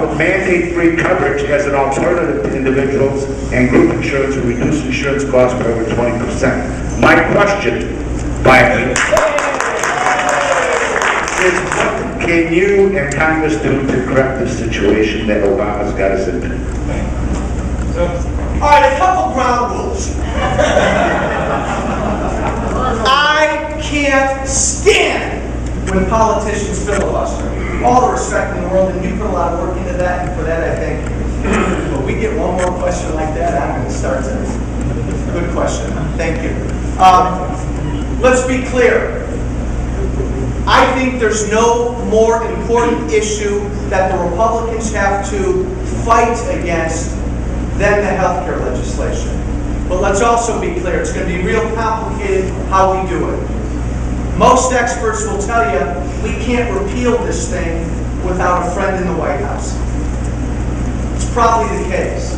offered mandate-free coverage as an alternative to individuals and group insurance will reduce insurance costs by over 20%. My question, finally, is what can you and Congress do to correct the situation that Obama's got us into? All right, a couple ground rules. I can't stand when politicians filibuster. All the respect in the world, and you put a lot of work into that, and for that I thank you. But we get one more question like that, I'm going to start this. Good question. Thank you. Let's be clear. I think there's no more important issue that the Republicans have to fight against than the health care legislation. But let's also be clear, it's going to be real complicated how we do it. Most experts will tell you we can't repeal this thing without a friend in the White House. It's probably the case.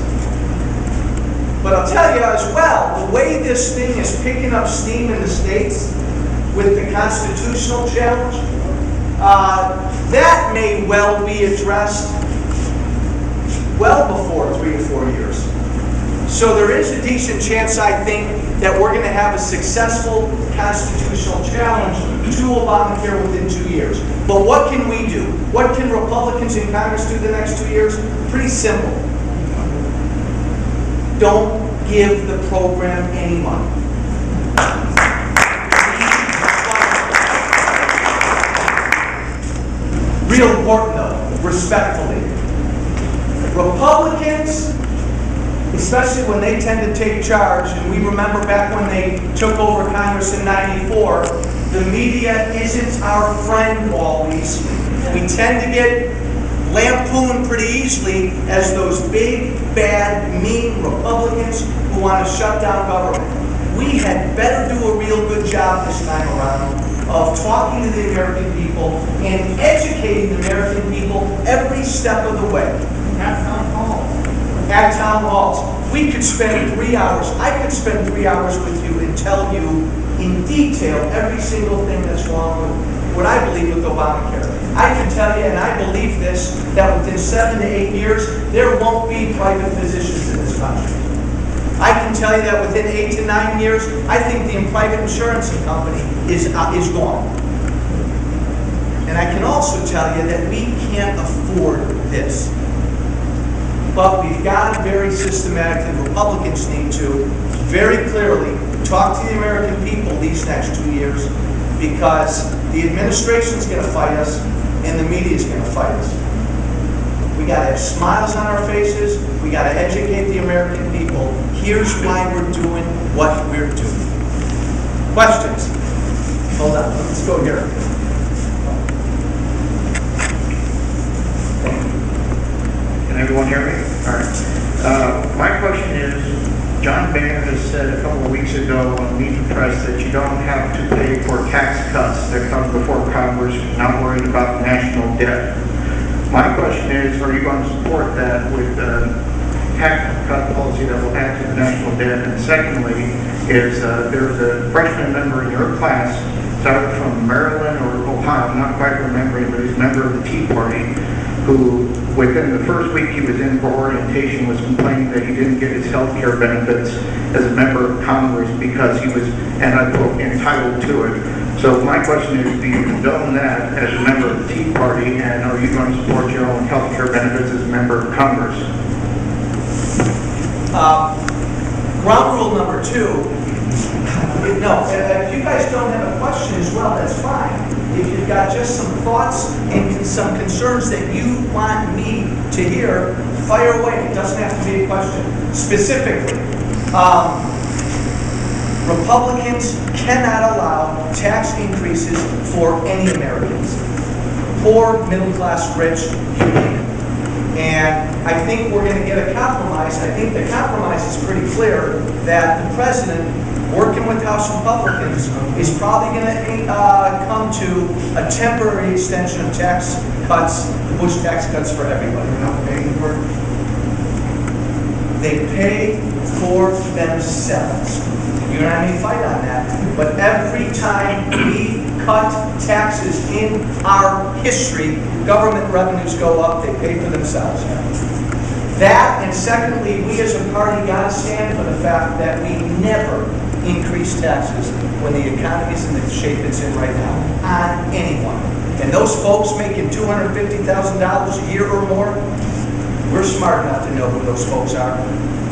But I'll tell you as well, the way this thing is picking up steam in the states with the constitutional challenge, that may well be addressed well before 3 to 4 years. So there is a decent chance, I think, that we're going to have a successful constitutional challenge to Obamacare within 2 years. But what can we do? What can Republicans in Congress do the next 2 years? Pretty simple. Don't give the program any money. Real important though, respectfully. Republicans, especially when they tend to take charge, and we remember back when they took over Congress in '94, the media isn't our friend always. We tend to get lampooned pretty easily as those big, bad, mean Republicans who want to shut down government. We had better do a real good job this time around of talking to the American people and educating the American people every step of the way. At town halls. At town halls. We could spend 3 hours, I could spend 3 hours with you and tell you in detail every single thing that's wrong with what I believe with Obamacare. I can tell you, and I believe this, that within 7 to 8 years, there won't be private physicians in this country. I can tell you that within 8 to 9 years, I think the private insurance company is gone. And I can also tell you that we can't afford this. But we've got to very systematically, Republicans need to, very clearly talk to the American people these next 2 years, because the administration's going to fight us and the media's going to fight us. We got to have smiles on our faces. We got to educate the American people. Here's why we're doing what we're doing. Questions? Hold on, let's go here. Can everyone hear me? All right. My question is, John Boehner has said a couple of weeks ago on Meet the Press that you don't have to pay for tax cuts that come before Congress, not worried about national debt. My question is, are you going to support that with tax cut policy that will add to the national debt? And secondly, is there's a freshman member in your class, started from Maryland or Ohio, I'm not quite remembering, but he's a member of the Tea Party, who within the first week he was in for orientation was complaining that he didn't get his health care benefits as a member of Congress because he was, and I quote, entitled to it. So my question is, do you condone that as a member of the Tea Party, and are you going to support your own health care benefits as a member of Congress? Ground rule number 2, no, if you guys don't have a question as well, that's fine. If you've got just some thoughts and some concerns that you want me to hear, fire away. It doesn't have to be a question. Specifically, Republicans cannot allow tax increases for any Americans. Poor, middle class, rich, you name it. And I think we're going to get a compromise. I think the compromise is pretty clear that the president, working with House Republicans, is probably going to come to a temporary extension of tax cuts, the Bush tax cuts for everybody. They're not paying for it. They pay for themselves. You don't have any fight on that. But every time we cut taxes in our history, government revenues go up, they pay for themselves. That, and secondly, we as a party got to stand for the fact that we never increase taxes when the economy is in the shape it's in right now, on anyone. And those folks making $250,000 a year or more, we're smart enough to know who those folks are.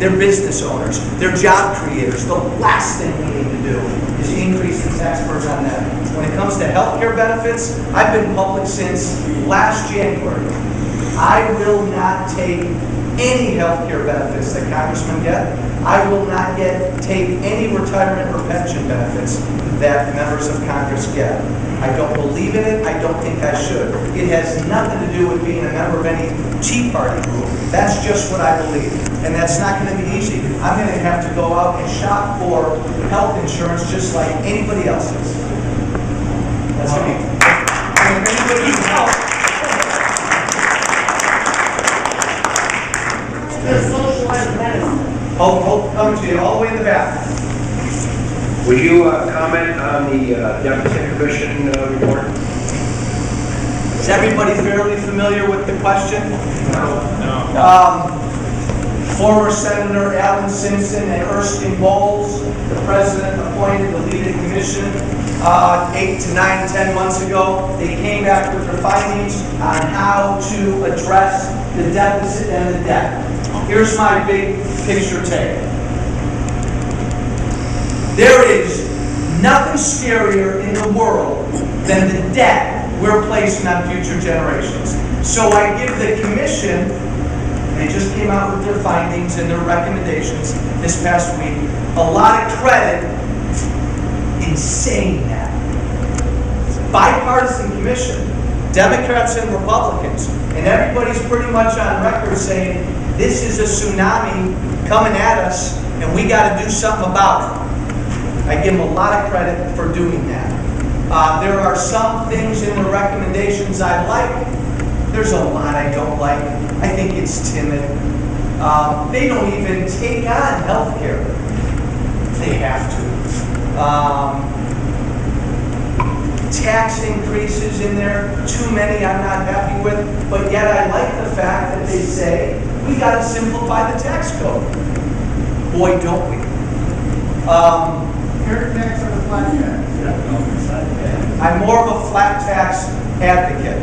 They're business owners, they're job creators. The last thing we need to do is increase the tax burden on them. When it comes to health care benefits, I've been public since last January. I will not take any health care benefits that congressmen get. I will not take any retirement or pension benefits that members of Congress get. I don't believe in it. I don't think I should. It has nothing to do with being a member of any Tea Party group. That's just what I believe. And that's not going to be easy. I'm going to have to go out and shop for health insurance just like anybody else is. That's me. And if anybody needs help, I'll come to you all the way in the back. Would you comment on the Deficit Commission report? Is everybody fairly familiar with the question? No. Former Senator Alan Simpson and Erskine Bowles, the president, appointed the lead of the commission 8 to 9, 10 months ago. They came back with their findings on how to address the deficit and the debt. Here's my big picture take. There is nothing scarier in the world than the debt we're placing on future generations. So I give the commission, they just came out with their findings and their recommendations this past week, a lot of credit in saying that. It's a bipartisan commission, Democrats and Republicans, and everybody's pretty much on record saying this is a tsunami coming at us and we got to do something about it. I give them a lot of credit for doing that. There are some things in the recommendations I like. There's a lot I don't like. I think it's timid. They don't even take on health care. They have to. Tax increases in there, too many I'm not happy with, but yet I like the fact that they say, we got to simplify the tax code. Boy, don't we. Tax on the flat tax. I'm more of a flat tax advocate.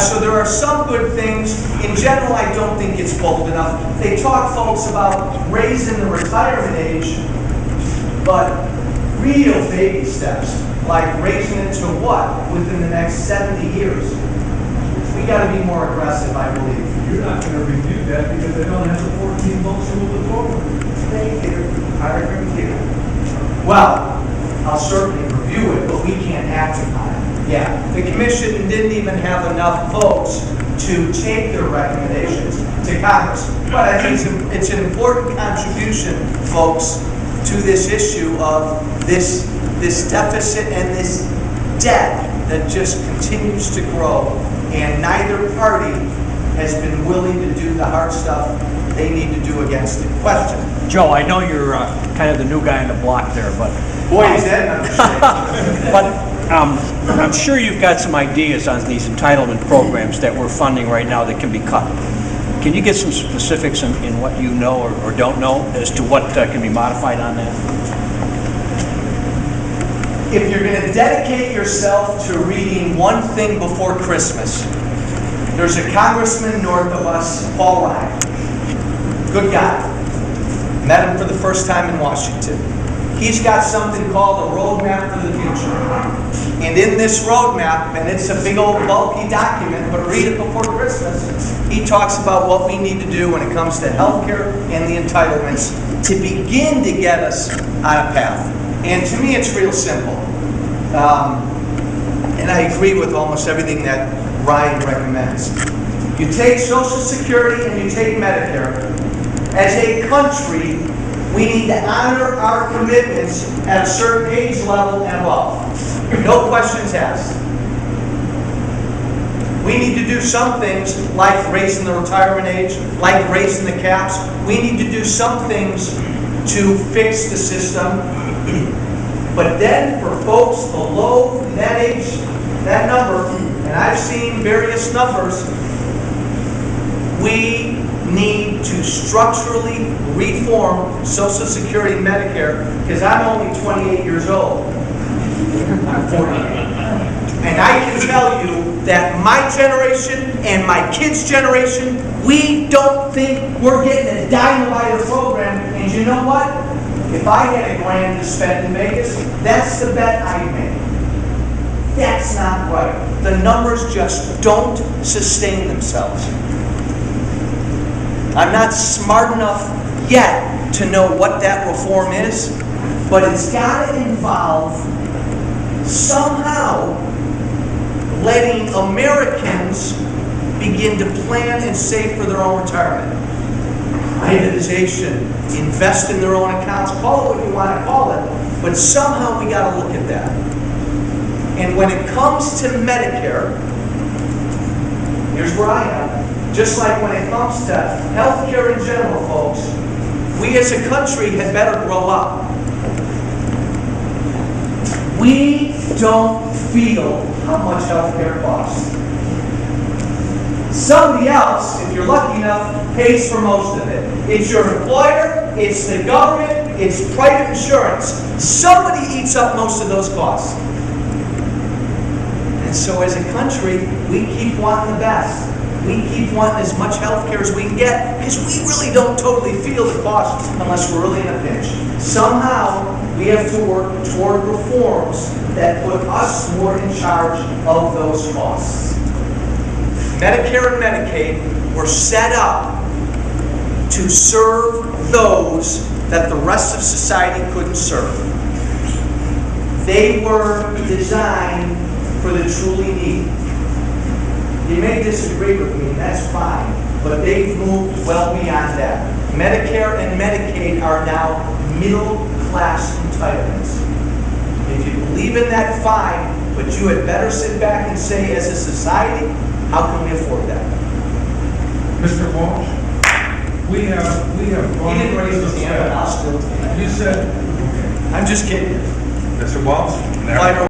So there are some good things. In general, I don't think it's bold enough. They talk, folks, about raising the retirement age, but real baby steps, like raising it to what within the next 70 years. We got to be more aggressive, I believe. You're not going to review that because they don't have the 14 votes to move it forward. Thank you. I agree with you. Well, I'll certainly review it, but we can't act upon it. Yeah, the commission didn't even have enough votes to take their recommendations to Congress. But I think it's an important contribution, folks, to this issue of this deficit and this debt that just continues to grow, and neither party has been willing to do the hard stuff they need to do against it. Question? Joe, I know you're kind of the new guy on the block there, but Boy, is that an understatement. but I'm sure you've got some ideas on these entitlement programs that we're funding right now that can be cut. Can you get some specifics in what you know or don't know as to what can be modified on that? If you're going to dedicate yourself to reading one thing before Christmas, there's a congressman north of us, Paul Ryan. Good guy. Met him for the first time in Washington. He's got something called a roadmap for the future. And in this roadmap, and it's a big old bulky document, but read it before Christmas, he talks about what we need to do when it comes to healthcare and the entitlements to begin to get us on a path. And to me, it's real simple. And I agree with almost everything that Ryan recommends. You take Social Security and you take Medicare. As a country, we need to honor our commitments at a certain age level and above. No questions asked. We need to do some things like raising the retirement age, like raising the caps. We need to do some things to fix the system. But then for folks below that age, that number, and I've seen various numbers, we need to structurally reform Social Security and Medicare, because I'm only 28 years old. I'm 48. And I can tell you that my generation and my kids' generation, we don't think we're getting a dime by the program. And you know what? If I had $1,000 to spend in Vegas, that's the bet I'd make. That's not right. The numbers just don't sustain themselves. I'm not smart enough yet to know what that reform is, but it's got to involve somehow letting Americans begin to plan and save for their own retirement. Privatization, invest in their own accounts, call it what you want to call it, but somehow we got to look at that. And when it comes to Medicare, here's where I am. Just like when it comes to health care in general, folks, we as a country had better grow up. We don't feel how much health care costs. Somebody else, if you're lucky enough, pays for most of it. It's your employer, it's the government, it's private insurance. Somebody eats up most of those costs. And so as a country, we keep wanting the best. We keep wanting as much health care as we can get, because we really don't totally feel the cost unless we're really in a pinch. Somehow, we have to work toward reforms that put us more in charge of those costs. Medicare and Medicaid were set up to serve those that the rest of society couldn't serve. They were designed for the truly needy. You may disagree with me, that's fine, but they've moved well beyond that. Medicare and Medicaid are now middle-class entitlements. If you believe in that, fine, but you had better sit back and say, as a society, how can we afford that? Mr. Walsh, we have. He didn't raise his hand, but I'll still take it. You said, I'm just kidding. Mr. Walsh? Minor